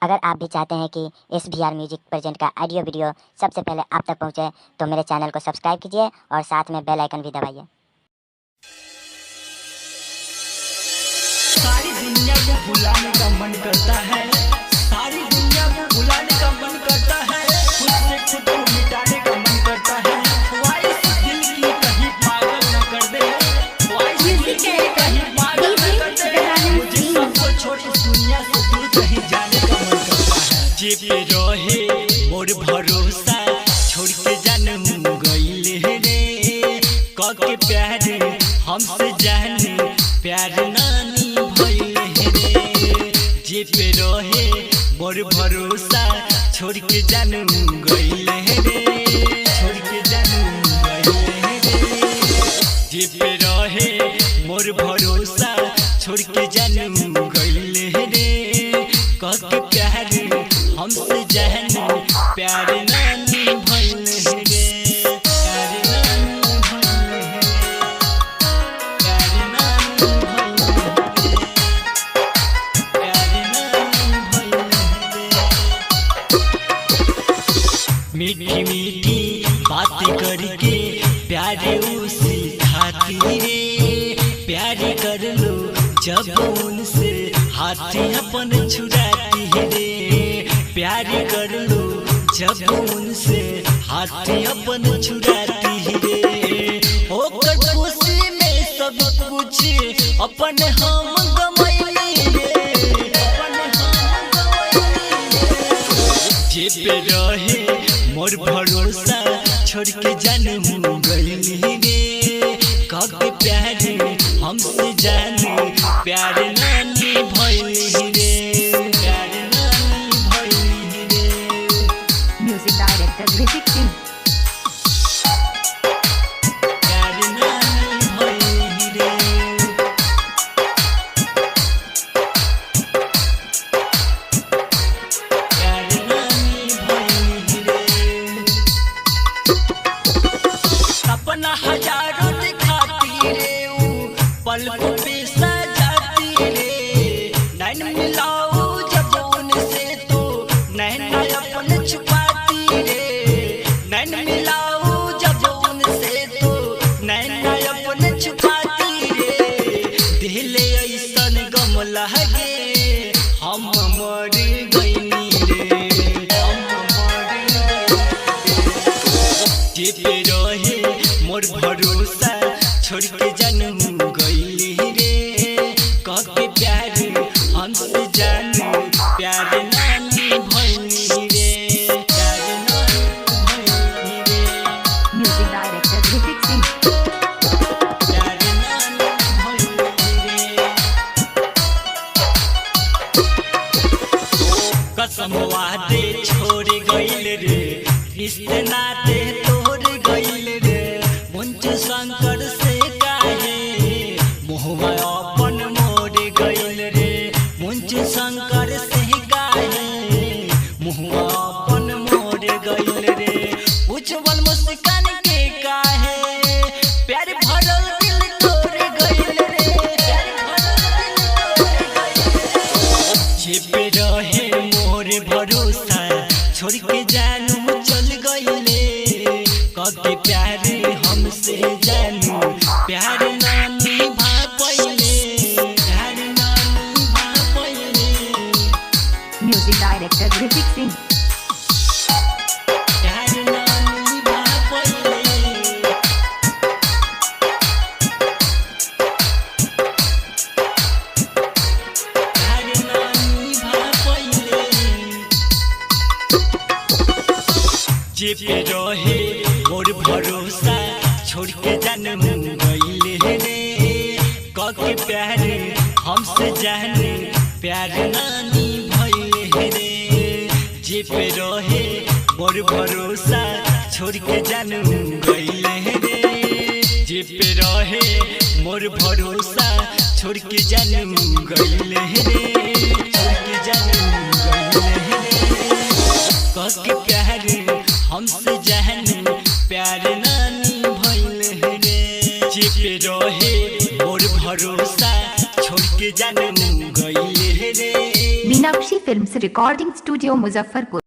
अगर आप भी चाहते हैं कि SBR म्यूजिक प्रेजेंट का ऑडियो वीडियो सबसे पहले आप तक पहुंचे, तो मेरे चैनल को सब्सक्राइब कीजिए और साथ में बेल आइकन भी दबाइए। सारी दुनिया को भुलाने का मन करता है, सारी दुनिया को भुलाने का मन करता है, खुद से खुद को मिटाने का मन करता है। ख्वाहिश दिल की कहीं पागल न कर दे, ख्वाहिश दिल की कहीं पागल न कर दे, मुझे सबको छोड़ इस दुनिया से दूर कहीं जाने का मन करता है। जे पे रहे मोर भरोसा, छोड़ के जानू गइले रे, कके प्यार हमसे जाने प्यार नानी भइले रे। जे पे रहे मोर भरोसा, छोड़ के जानू गइले रे, छोड़ के जानू गइले रे। जे पे रहे मोर भरोसा, छोड़ के जानू गइले रे, कके प्यार हमसे जाने प्यार नानी भइले रे, प्यार नानी भइले रे, प्यार नानी भइले रे, प्यार नानी भइले रे। मीठी मीठी बातें करके प्यार उसे खाती रे, प्यार कर लो जब उनसे हाथ अपन छुड़ाती रे, प्यार कर लो जब उनसे हाथ अपन छुड़ाती रे। होकर खुशी में सब कुछ अपन हम गमैली रे, अपन हम गमैली रे। जे पे रहे मोर भरोसा, छोड़ के जानू गइली रे, कके प्यार हमसे जाने प्यार नानी भइली रे, प्यार नानी भइली रे। Music director Ritik Singh. प्यार नानी भइली रे, प्यार नानी भइली रे। सपना हजारों दिखाती रे, पलकों पे सजाती रे, नैन मिलाओ जब उनसे तो नैन अपन छुपाती रे, नैन मिलाओ जब उनसे तो नैन अपन छुपाती रे। दिल ऐसन गम लगे हम मर गइनी रे, हम मर गइनी रे। जे पे रहे मोर भरोसा, छोड़ के जानू गइली रे, कके प्यार हमसे जानू प्यार नानी भइली रे, प्यार नानी भइली रे, म्यूजिक डायरेक्टर ऋतिक सिंह। प्यार नानी भइली रे। कसम वादे छोड़ गइल रे, रिश्ते नाते तोड़ गइल रे, मुंज शंकर से काहे मोहवा अपन मोड़ गइल रे, मुंज शंकर से काहे मोहवा अपन मोड़ गइल रे। उज्जवल मुस्कान के काहे प्यार भरल दिल तोड़ गइल रे, प्यार भरल दिल तोड़ गइल रे। जे पे रहे मोर भरोसा, छोड़ के जानू चल गइले, कके प्यार हमसे जानू प्यार नानी भापइले, प्यार नानी भापइले। Music director Ritik Singh. प्यार नानी भापइले, प्यार नानी भापइले। जे पे रहे मोर भरोसा, छोड़ के जानू गइले रे, कके प्यार हमसे जाने प्यार नानी भइले रे। जे पे रहे मोर भरोसा, छोड़ के जानू गइले रे, जे पे रहे मोर भरोसा, छोड़ के जानू गइले रे, छोड़ के जानू गइले रे, कके प्यार हमसे जानू प्यार नानी भइले रे। जे पे रहे मोर भरोसा, छोड़ के जानू गइले रे। Meenakshi films recording studio Muzaffarpur.